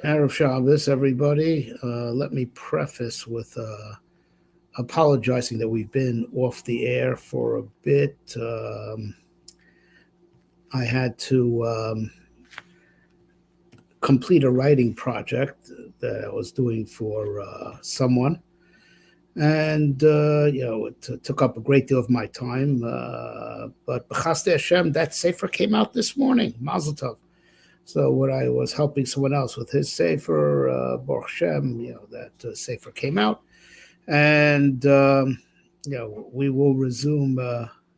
Erev Shabbos, everybody. Let me preface with apologizing that we've been off the air for a bit. I had to complete a writing project that I was doing for someone. And, it took up a great deal of my time. But B'chasdei Hashem, that Sefer came out this morning. Mazel Tov. So when I was helping someone else with his Sefer, Baruch Hashem, that Sefer came out. And, we will resume,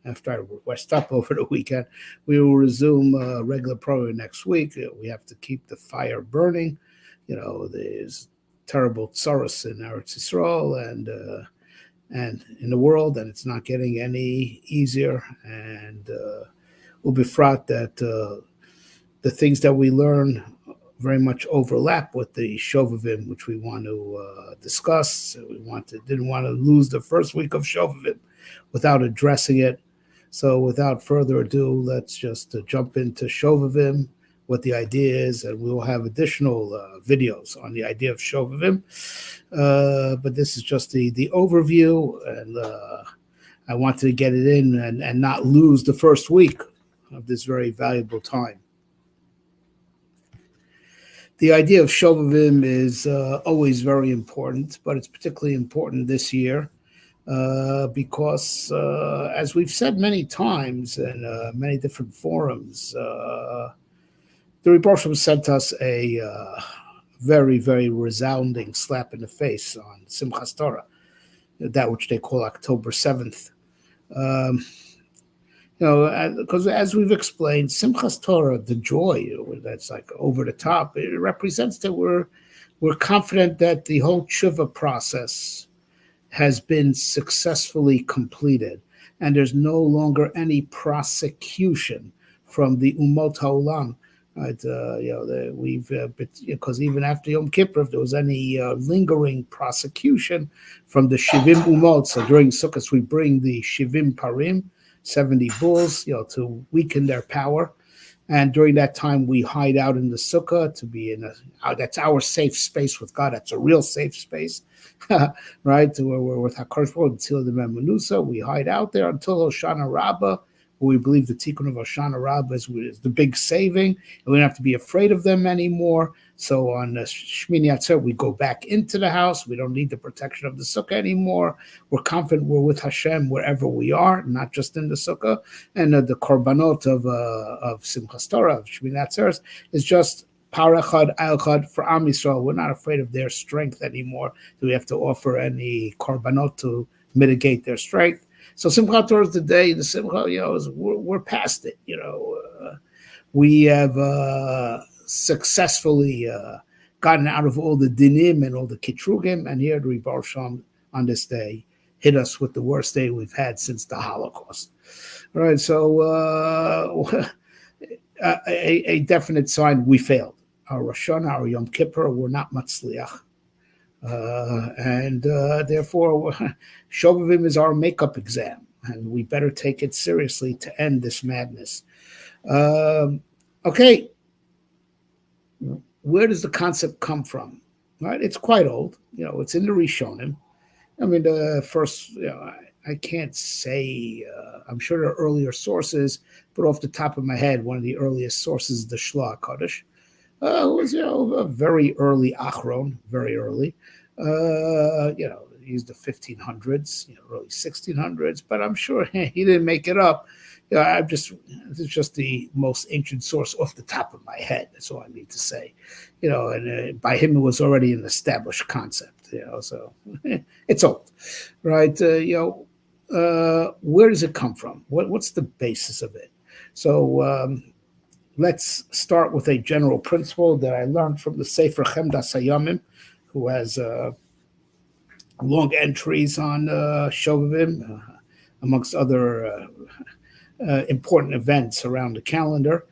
after I rest up over the weekend, we will resume regular program next week. We have to keep the fire burning. There's terrible tsaros in Eretz Yisrael and in the world, and it's not getting any easier. And ubifrat that the things that we learn very much overlap with the Shovavim, which we want to discuss. Didn't want to lose the first week of Shovavim without addressing it. So without further ado, let's just jump into Shovavim, what the idea is, and we will have additional videos on the idea of Shovavim. But this is just the overview, and I wanted to get it in and not lose the first week of this very valuable time. The idea of Shovavim is always very important, but it's particularly important this year because, as we've said many times in many different forums, the Rebbe sent us a very, very resounding slap in the face on Simchas Torah, that which they call October 7th. Because as we've explained, Simchas Torah, the joy that's like over the top, it represents that we're confident that the whole tshuva process has been successfly completed, and there's no longer any prosecution from the Umot HaOlam. Right? Because even after Yom Kippur, if there was any lingering prosecution from the Shivim Umot, so during Sukkot we bring the Shivim Parim, 70 bulls, to weaken their power. And during that time, we hide out in the sukkah to be that's our safe space with God. That's a real safe space, right? We're with HaKadosh Baruch Hu until the Memunusa. We hide out there until Hoshana Rabbah, where we believe the Tikkun of Hoshana Rabbah is the big saving, and we don't have to be afraid of them anymore. So on Shmini Atzeret, we go back into the house. We don't need the protection of the sukkah anymore. We're confident we're with Hashem wherever we are, not just in the sukkah. And the korbanot of Simchas Torah, of Shmini Atzeret, is just parachad, alchad for Am Yisrael. We're not afraid of their strength anymore. Do we have to offer any korbanot to mitigate their strength? So Simchat Torah is the day. The Simcha, we're past it. We have successfully gotten out of all the dinim and all the kitrugim, and here the Rebbe Shalom on this day hit us with the worst day we've had since the Holocaust. All right, so a definite sign we failed. Our Rosh Hashanah, our Yom Kippur were not matzliach. And therefore, Shovavim is our makeup exam, and we better take it seriously to end this madness. Okay, where does the concept come from? Right, it's quite old. It's in the Rishonim. I mean, the first, I can't say. I'm sure there are earlier sources, but off the top of my head, one of the earliest sources is the Shloah Kodesh. Was a very early Achron, very early. Used the 1500s, early 1600s, but I'm sure he didn't make it up. It's just the most ancient source off the top of my head. That's all I need to say. And by him it was already an established concept. So it's old, right? Where does it come from? What's the basis of it? So. Let's start with a general principle that I learned from the Sefer Chemdas Hayamim, who has long entries on Shovavim, amongst other important events around the calendar.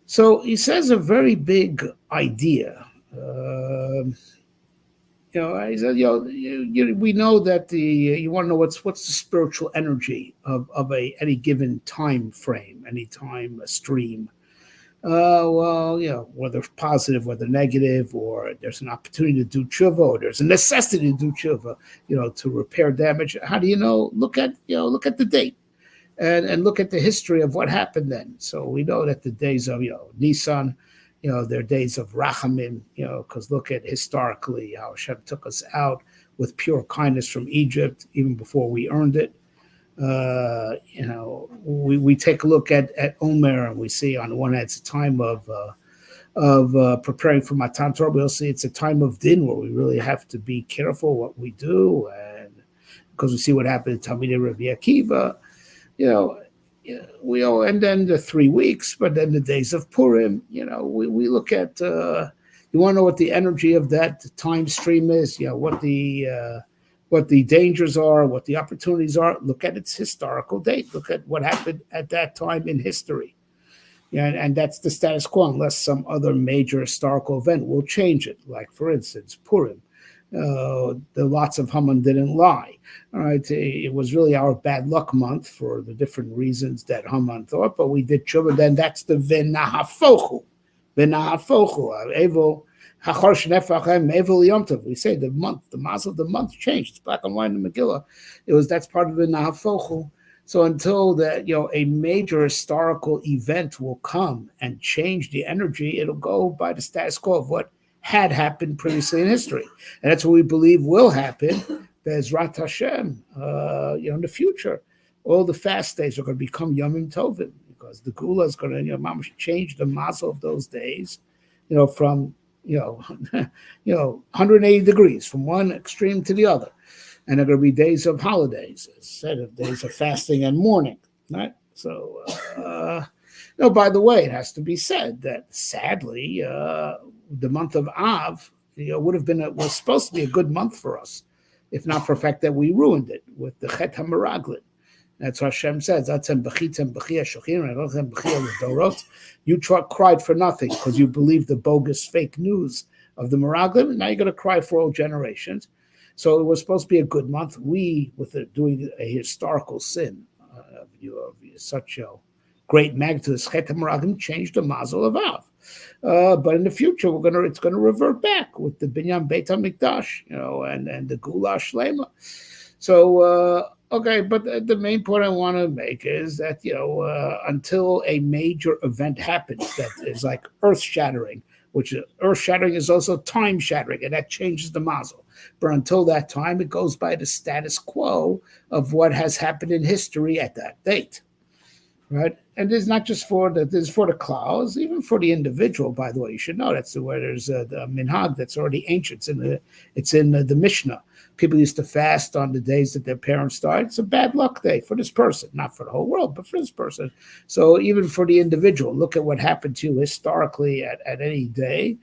So he says a very big idea. He said, we know that you want to know what's the spiritual energy of any given time frame, any time stream. Well, whether positive, whether negative, or there's an opportunity to do tshuva, or there's a necessity to do tshuva, to repair damage. How do you know? Look at the date, and look at the history of what happened then. So we know that the days of Nisan, they're days of Rachamim, because look at historically how Hashem took us out with pure kindness from Egypt, even before we earned it. We take a look at Omer, and we see on the one hand it's a time of preparing for Matan Torah. We'll see it's a time of din where we really have to be careful what we do, and because we see what happened to Talmidei Rabbi Akiva, and then the 3 weeks, but then the days of Purim, we look at. You want to know what the energy of that time stream is? What the dangers are, what the opportunities are. Look at its historical date. Look at what happened at that time in history. And that's the status quo, unless some other major historical event will change it. Like, for instance, Purim. The lots of Haman didn't lie. All right, it was really our bad luck month for the different reasons that Haman thought, but we did tshuva. Then that's the V'nahafochu. Evil. We say the month, the mazel of the month changed. It's black and white in the Megillah. That's part of the Nahafochu. So until that, a major historical event will come and change the energy, it'll go by the status quo of what had happened previously in history, and that's what we believe will happen. Be'ezrat Hashem, in the future, all the fast days are going to become Yomim Tovim, because the Gula is going to, change the mazel of those days, from 180 degrees from one extreme to the other. And they're going to be days of holidays instead of days of fasting and mourning, right? So, by the way, it has to be said that sadly, the month of Av, was supposed to be a good month for us, if not for the fact that we ruined it with the Chet HaMeraglin. That's what Hashem says. You cried for nothing because you believed the bogus fake news of the Meraglim, and now you're going to cry for all generations. So it was supposed to be a good month. We, with doing a historical sin of such a great magnitude, Chet HaMeraglim changed the mazel of Av. But in the future, it's going to revert back with the Binyan Beit HaMikdash, and the Gula Shlema. So. Okay, but the main point I want to make is that, until a major event happens that is like earth-shattering, which earth-shattering is also time-shattering, and that changes the mazel. But until that time, it goes by the status quo of what has happened in history at that date, right? And it's not just for the clouds, even for the individual, by the way. You should know that's where there's the minhag that's already ancient. It's in the Mishnah. People used to fast on the days that their parents died. It's a bad luck day for this person, not for the whole world, but for this person. So even for the individual, look at what happened to you historically at any day,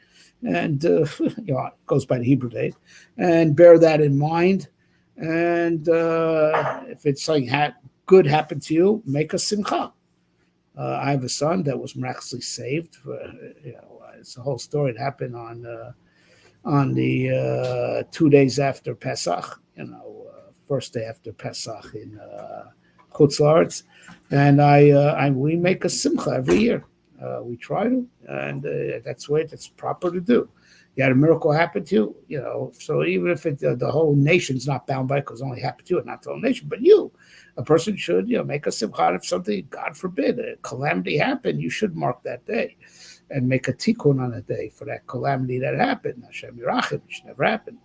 and it goes by the Hebrew date, and bear that in mind. And if it's something good happened to you, make a simcha. I have a son that was miraculously saved. It's a whole story. It happened on the 2 days after Pesach, first day after Pesach in Chutz La'aretz, and we make a simcha every year. We try to, and that's the way that's proper to do. You had a miracle happen to you, so even if the whole nation's not bound by it, because it only happened to you, not the whole nation, but a person should, make a simcha. If something, God forbid, a calamity happened, you should mark that day and make a tikkun on a day for that calamity that happened. Hashem Yirachim, which never happened.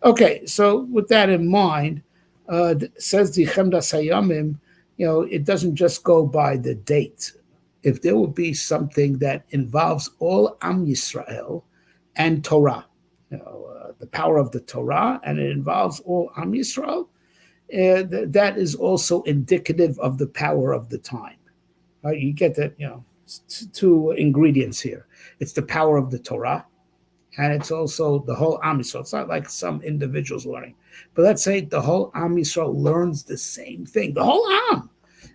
Okay, so with that in mind, says the Chemdas Hayamim, it doesn't just go by the date. If there will be something that involves all Am Yisrael and Torah, the power of the Torah, and it involves all Am Yisrael, that is also indicative of the power of the time. Right? You get that, two ingredients here. It's the power of the Torah, and it's also the whole Am Yisrael. It's not like some individuals learning, but let's say the whole Am Yisrael learns the same thing. The whole Am,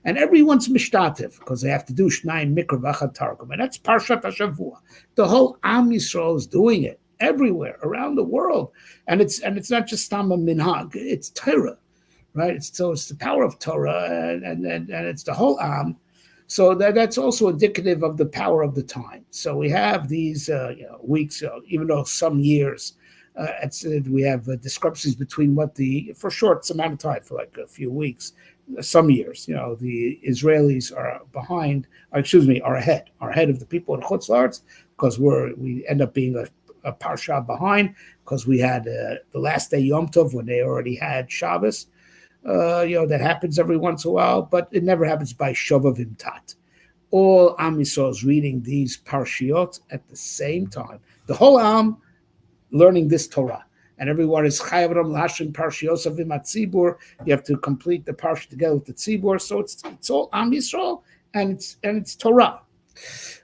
and everyone's mishtatif because they have to do Shnayim Mikra V'Achad Targum, and that's Parshat HaShavua. The whole Am Yisrael is doing it everywhere around the world, and it's not just Tama Minhag. It's Torah, right? It's the power of Torah, and it's the whole Am. So that's also indicative of the power of the time. So we have these weeks, even though some years, we have discrepancies between for short amount of time, for like a few weeks, some years, the Israelis are are ahead of the people in Chutz La'aretz, because we end up being a parsha behind, because we had the last day Yom Tov when they already had Shabbos. That happens every once in a while, but it never happens by Shovavim Tat. All Am Yisrael is reading these parshiot at the same time. The whole Am learning this Torah, and everyone is chayav lashon parshios of Tzibur. You have to complete the parsha together with the Tzibur. So it's all Am Yisrael, and it's Torah,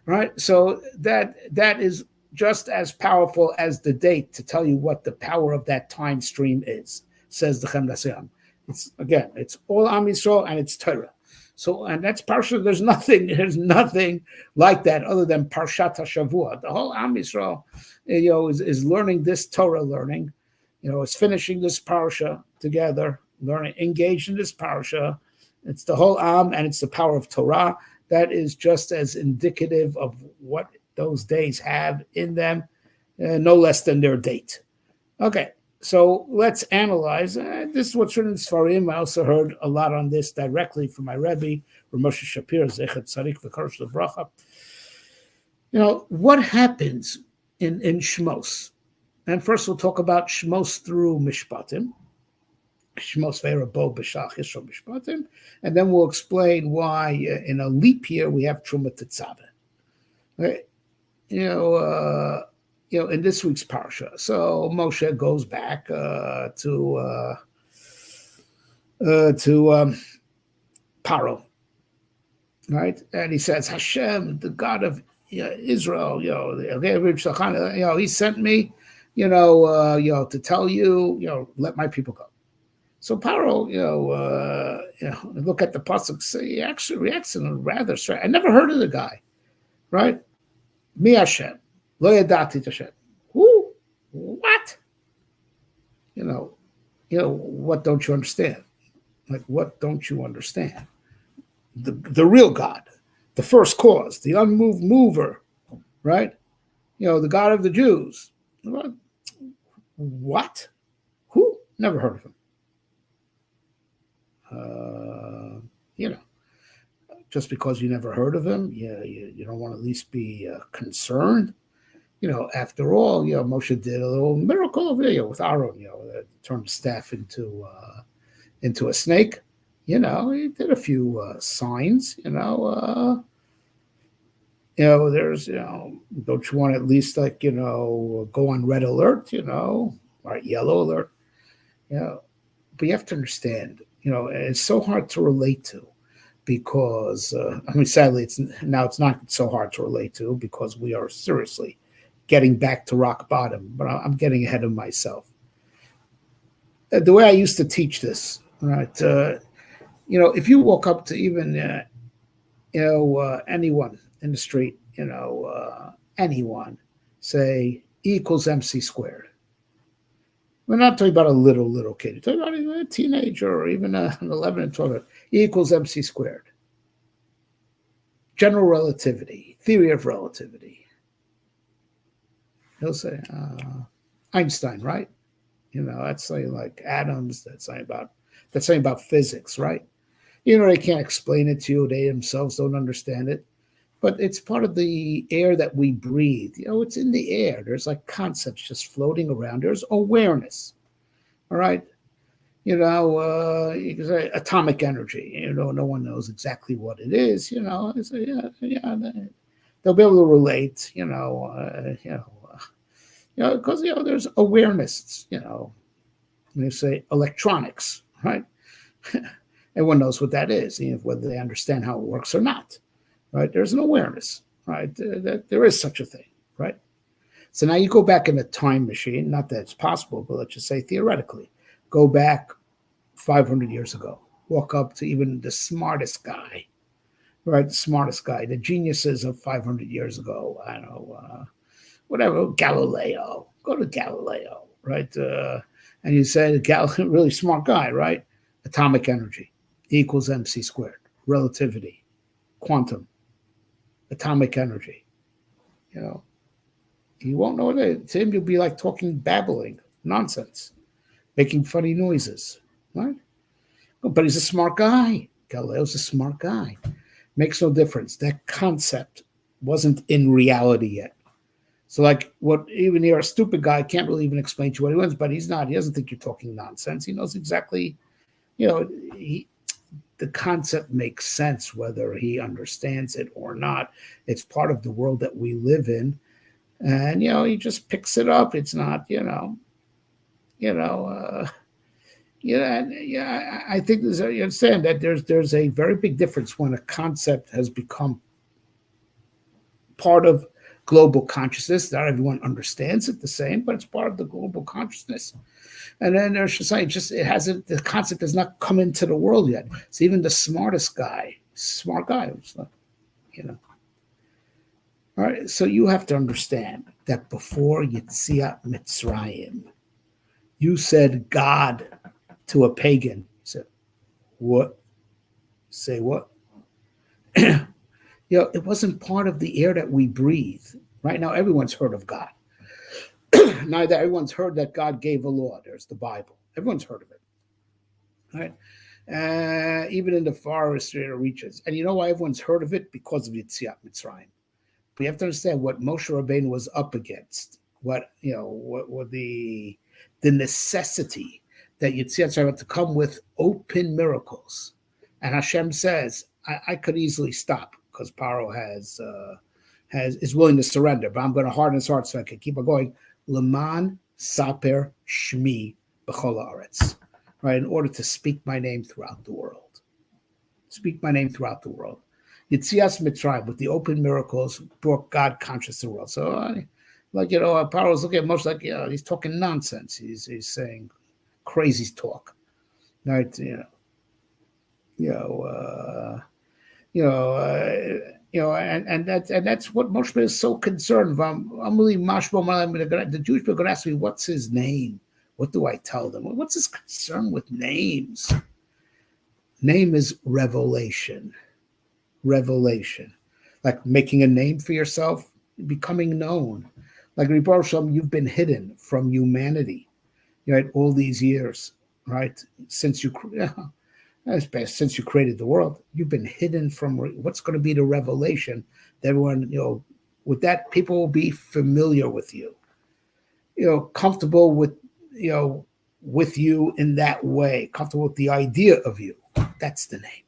right? So that is just as powerful as the date to tell you what the power of that time stream is. Says the Chem Dasiyam. It's all Am Yisrael and it's Torah. So, and that's parsha. There's nothing like that other than Parshat HaShavua. The whole Am Yisrael, is learning this Torah learning. Is finishing this parsha together, learning, engaged in this parsha. It's the whole Am, and it's the power of Torah. That is just as indicative of what those days have in them, no less than their date. Okay. So let's analyze. This is what's written in Sfarim. I also heard a lot on this directly from my Rebbe, Moshe Shapir, Zechet Tzadik V'Kadosh L'Bracha. What happens in Shmos? And first we'll talk about Shmos through Mishpatim. Shmos Ve'erabo B'Shach Yisro Mishpatim. And then we'll explain why in a leap year we have Truma Tetzaveh. Okay. In this week's parsha, so Moshe goes back to Paro, right? And he says, Hashem, the God of Israel, he sent me, to tell you, let my people go. So Paro, look at the pasuk, he actually reacts in a rather strange. I never heard of the guy, right? Mi Hashem. Lo yadati Hashem. Who? What? What don't you understand? Like, what don't you understand? The real God, the first cause, the unmoved mover, right? The God of the Jews. What? Who? Never heard of him. Just because you never heard of him, you don't want to at least be concerned. After all, Moshe did a little miracle over there with Aaron, turned the staff into a snake. He did a few signs. There's, don't you want to at least go on red alert, or yellow alert, But you have to understand, it's so hard to relate to. Because sadly, it's not so hard to relate to, because we are seriously getting back to rock bottom. But I'm getting ahead of myself. The way I used to teach this, right? If you walk up to even anyone in the street, anyone, say E equals MC squared. We're not talking about a little kid. We're talking about a teenager or even an 11 and 12. E equals MC squared. General relativity, theory of relativity. He'll say, Einstein, right? That's saying like atoms. That's saying about physics, right? They can't explain it to you. They themselves don't understand it. But it's part of the air that we breathe. It's in the air. There's like concepts just floating around. There's awareness. All right. You can say atomic energy. No one knows exactly what it is. It's, they'll be able to relate. Because there's awareness. When you say electronics, right? Everyone knows what that is, whether they understand how it works or not. Right? There's an awareness, right? That there is such a thing, right? So now you go back in a time machine, not that it's possible, but let's just say theoretically, go back 500 years ago, walk up to even the smartest guy, right? The smartest guy, the geniuses of 500 years ago, I don't know, whatever, Galileo, go to Galileo, right? And you say, really smart guy, right? Atomic energy equals MC squared, relativity. quantum, atomic energy. You won't know what it is. To him, you'll be like talking, babbling, nonsense, making funny noises, right? But he's a smart guy. Galileo's a smart guy. Makes no difference. That concept wasn't in reality yet. So, like, what even here, a stupid guy can't really even explain to you what he wants, but he's not. He doesn't think you're talking nonsense. He knows exactly, the concept makes sense whether he understands it or not. It's part of the world that we live in. And, he just picks it up. It's not, I think you understand that there's a very big difference when a concept has become part of global consciousness. Not everyone understands it the same, but it's part of the global consciousness. And then there's society, the concept has not come into the world yet. So even the smart guy, All right, so you have to understand that before Yetziat Mitzrayim, you said God to a pagan. You said, what? Say what? It wasn't part of the air that we breathe. Right now, everyone's heard of God. Now that everyone's heard that God gave a law, there's the Bible. Everyone's heard of it. All right? Even in the farthest reaches. And you know why everyone's heard of it? Because of Yetziat Mitzrayim. We have to understand what Moshe Rabbeinu was up against. What the necessity that Yetziat Mitzrayim to come with open miracles. And Hashem says, I could easily stop because Paro is willing to surrender, but I'm going to harden his heart so I can keep on going. Leman saper shmi b'chol haaretz, right? In order to speak my name throughout the world. Speak my name throughout the world. Yetziat Mitzrayim with the open miracles brought God conscious to the world. So, Paro was looking at Moshe like, he's talking nonsense. He's saying crazy talk, right? And that's what Moshe is so concerned about. The Jewish people are going to ask me, what's his name? What do I tell them? What's his concern with names? Name is revelation. Revelation. Like making a name for yourself, becoming known. Like Rebbe Shalom, you've been hidden from humanity, right? All these years, right? Since you created the world, you've been hidden from what's going to be the revelation that everyone, with that, people will be familiar with you, comfortable with you in that way, comfortable with the idea of you. That's the name,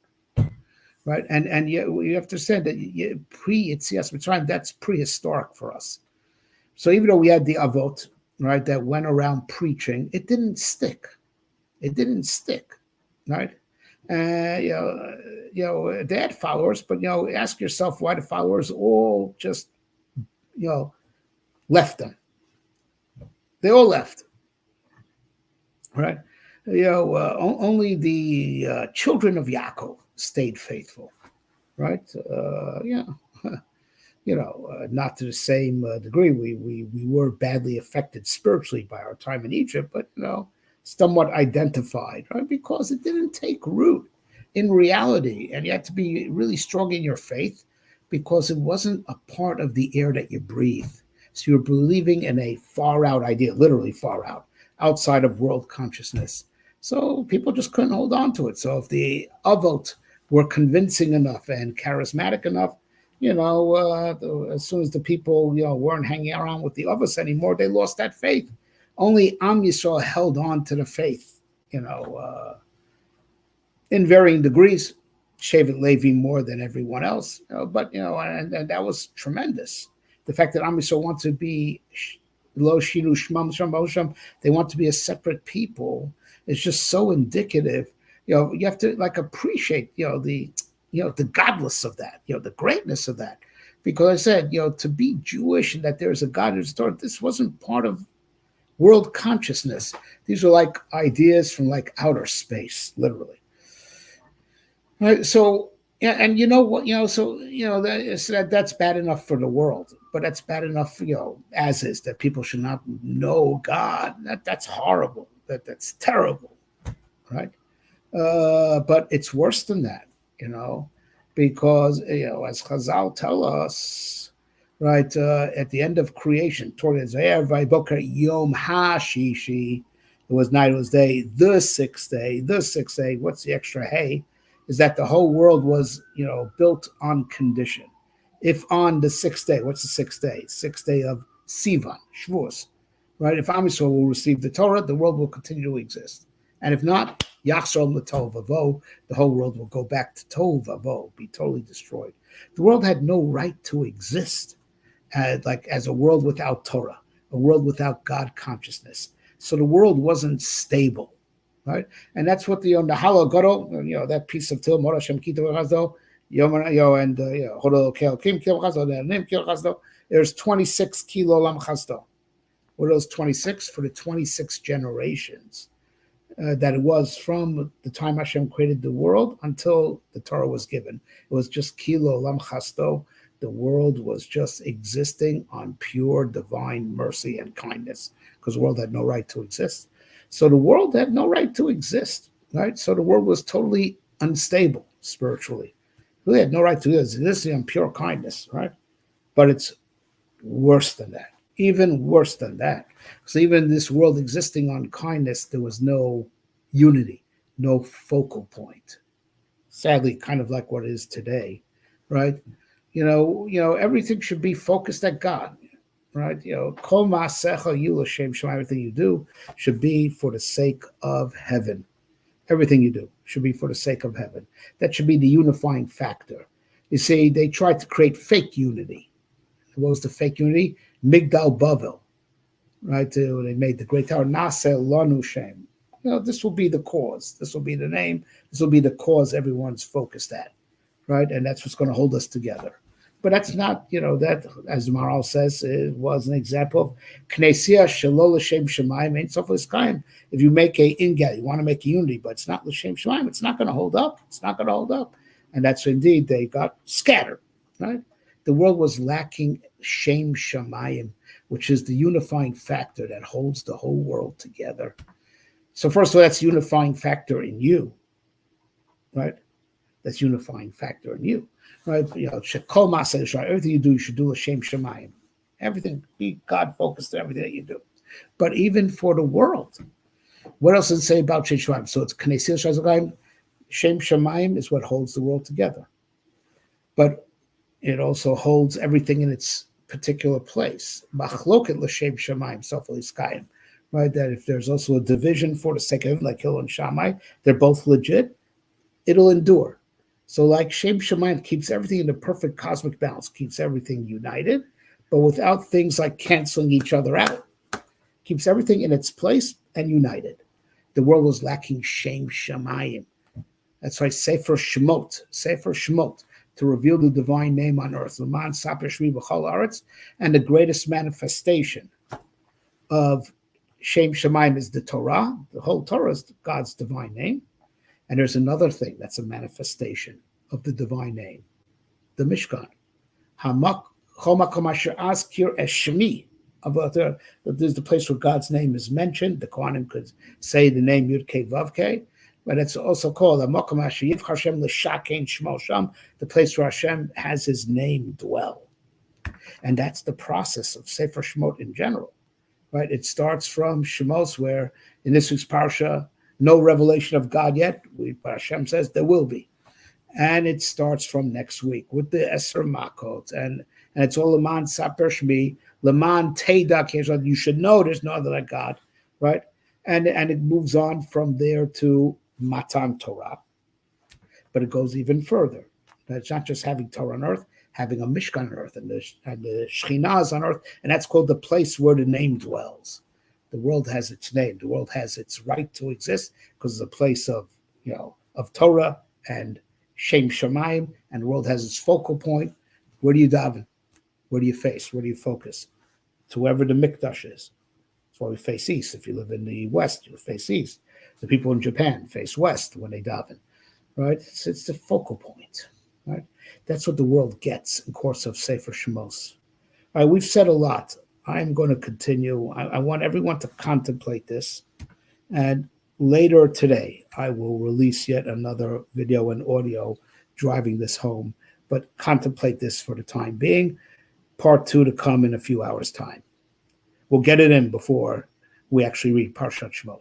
right? And you have to say that pre-Yetziat Mitzrayim, that's prehistoric for us. So even though we had the Avot, right, that went around preaching, it didn't stick. It didn't stick, right? They had followers, but ask yourself why the followers all just left them. They all left, right? Only the children of Yaakov stayed faithful, right? Not to the same degree. We were badly affected spiritually by our time in Egypt, but somewhat identified, right? Because it didn't take root in reality. And you had to be really strong in your faith because it wasn't a part of the air that you breathe. So you're believing in a far out idea, literally far out, outside of world consciousness. So people just couldn't hold on to it. So if the Avot were convincing enough and charismatic enough, as soon as the people, weren't hanging around with the others anymore, they lost that faith. Only Am Yisrael held on to the faith, in varying degrees. Shevet Levi more than everyone else, but and that was tremendous. The fact that Am Yisrael want to be Lo Shinu Shmam Sham, they want to be a separate people, is just so indicative. You have to appreciate the godless of that, the greatness of that, because I said to be Jewish and that there's a God who's started. This wasn't part of world consciousness. These are like ideas from outer space, literally. Right. So, and that's bad enough for the world, but that's bad enough, as is, that people should not know God. That's horrible. That's terrible, right? But it's worse than that, because as Chazal tell us, right, at the end of creation, Yom HaShishi, it was night, it was day, the sixth day. What's the extra hay? Is that the whole world was, built on condition. If on the sixth day, what's the sixth day? Sixth day of Sivan, Shavuos, right? If Am Yisrael will receive the Torah, the world will continue to exist. And if not, Yachzor l'Tohu Vavo, the whole world will go back to Tohu Vavo, be totally destroyed. The world had no right to exist as a world without Torah, a world without God consciousness. So the world wasn't stable, right? And that's what the Halo Goro, that piece of Til Morashem Kito Chazdo, and Hodol Kel Kim Kil Chazdo, Nim Kil Chazdo. There's 26 Kilo Lam Chazdo. What are those 26? For the 26 generations that it was from the time Hashem created the world until the Torah was given. It was just Kilo Lam Chazdo. The world was just existing on pure divine mercy and kindness, because the world had no right to exist. So the world had no right to exist, right? So the world was totally unstable spiritually. It really had no right to exist on pure kindness, right? But it's worse than that, even worse than that. So even this world existing on kindness, there was no unity, no focal point. Sadly, kind of like what it is today, right? Everything should be focused at God, right? Kol ma'asecha yu l'shem Shema, everything you do should be for the sake of heaven. Everything you do should be for the sake of heaven. That should be the unifying factor. You see, they tried to create fake unity. What was the fake unity? Migdal Bavel, right? They made the great tower. Naseh lanu shem. This will be the cause. This will be the name. This will be the cause everyone's focused at, right? And that's what's going to hold us together. But that's not, that, as Maral says, it was an example of Knessia Shalol L'Shem Shemayim Ein Sof L'Skayim. If you make a ingat, you want to make a unity, but it's not L'Shem Shemayim, it's not going to hold up. It's not going to hold up. And that's indeed, they got scattered, right? The world was lacking Shem Shemayim, which is the unifying factor that holds the whole world together. So first of all, that's unifying factor in you, right? That's unifying factor in you, right? Everything you do, you should do L'Shem Shemayim. Everything, be God focused in everything that you do. But even for the world, what else does it say about Shem Shemayim? So it's Knesset Shazagayim. Shem Shemayim is what holds the world together. But it also holds everything in its particular place. Machloket L'Shem Shemayim Sof L'Skayim. Right? That if there's also a division for the sake of it, like Hillel and Shammai, they're both legit, it'll endure. So like Shem Shemayim keeps everything in the perfect cosmic balance, keeps everything united, but without things like canceling each other out. Keeps everything in its place and united. The world was lacking Shem Shemayim. That's why Sefer Shemot, to reveal the divine name on earth, L'man Saper Shmi B'chol Haaretz, and the greatest manifestation of Shem Shemayim is the Torah. The whole Torah is God's divine name. And there's another thing that's a manifestation of the divine name, the Mishkan. This is the place where God's name is mentioned. The Kohanim could say the name Yud Kei Vav Kei, but it's also called the place where Hashem has his name dwell. And that's the process of Sefer Shemot in general, right? It starts from Shemos, where in this week's parsha, no revelation of God yet, but Hashem says there will be. And it starts from next week with the Eser Makot, and it's all Leman Saper Shmi, Leman Teidak, you should know there's no other like God, right? And it moves on from there to Matan Torah. But it goes even further. It's not just having Torah on earth, having a Mishkan on earth, and the Shekhinah is on earth, and that's called the place where the name dwells. The world has its name. The world has its right to exist because it's a place of Torah and Shem Shemayim, and the world has its focal point. Where do you daven? Where do you face? Where do you focus? To wherever the Mikdash is. That's why we face east. If you live in the west, you face east. The people in Japan face west when they daven, right? It's the focal point, right? That's what the world gets in course of Sefer Shemos. All right, we've said a lot. I'm going to continue. I want everyone to contemplate this. And later today, I will release yet another video and audio driving this home, but contemplate this for the time being. Part 2 to come in a few hours' time. We'll get it in before we actually read Parshat Shemot.